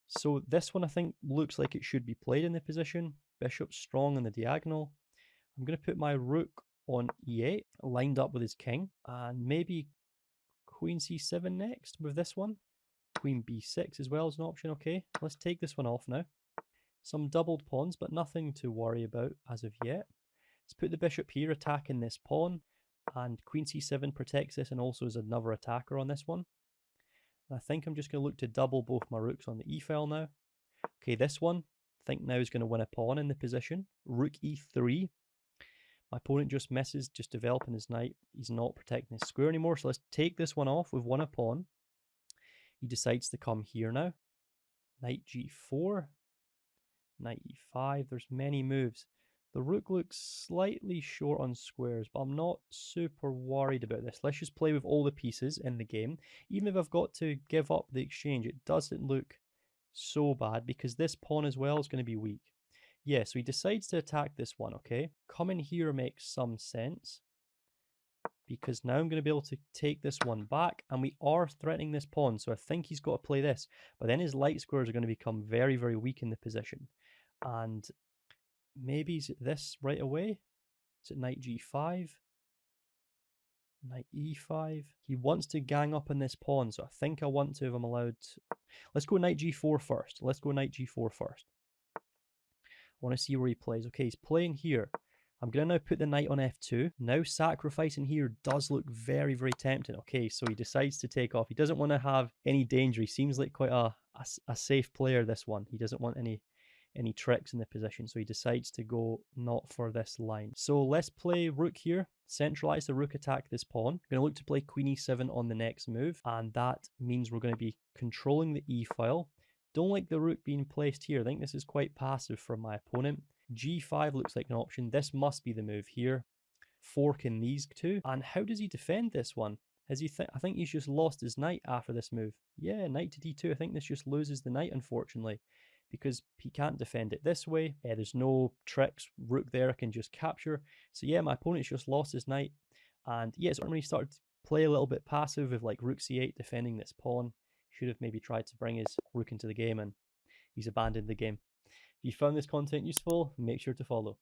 So this one I think looks like it should be played in the position. Bishop strong on the diagonal. I'm going to put my rook on e8, lined up with his king, and maybe queen c7 next with this one. Queen b6 as well is an option. Okay, let's take this one off now. Some doubled pawns, but nothing to worry about as of yet. Let's put the bishop here, attacking this pawn, and queen c7 protects this and also is another attacker on this one. And I think I'm just going to look to double both my rooks on the e file now. Okay, this one, I think now is going to win a pawn in the position. Rook e3. My opponent just misses, just developing his knight. He's not protecting his square anymore, so let's take this one off. We've won a pawn. He decides to come here now. Knight g4. Knight e5. There's many moves. The rook looks slightly short on squares, but I'm not super worried about this. Let's just play with all the pieces in the game. Even if I've got to give up the exchange, it doesn't look so bad because this pawn as well is going to be weak. Yeah, so he decides to attack this one, okay? Coming here makes some sense because now I'm going to be able to take this one back, and we are threatening this pawn, so I think he's got to play this. But then his light squares are going to become very, very weak in the position. And maybe is it this right away? Is it knight g5? Knight e5. He wants to gang up on this pawn, so I think I want to, if I'm allowed. Let's go knight g4 first. Let's go knight g4 first. I want to see where he plays. Okay, he's playing here. I'm going to now put the knight on f2. Now sacrificing here does look very, very tempting. Okay, so he decides to take off. He doesn't want to have any danger. He seems like quite a safe player, this one. He doesn't want any tricks in the position, so he decides to go not for this line. So let's play rook here, centralize the rook, attack this pawn. I'm going to look to play queen e7 on the next move, and that means we're going to be controlling the e file. Don't like the rook being placed here. I think this is quite passive from my opponent. g5 looks like an option. This must be the move here. Forking these two. And how does he defend this one? Has he I think he's just lost his knight after this move. Yeah, knight to d2. I think this just loses the knight, unfortunately, because he can't defend it this way. There's no tricks. Rook there I can just capture. So yeah, my opponent's just lost his knight. And yeah, so when he started to play a little bit passive with like rook c8 defending this pawn, should have maybe tried to bring his rook into the game, and he's abandoned the game. If you found this content useful, make sure to follow.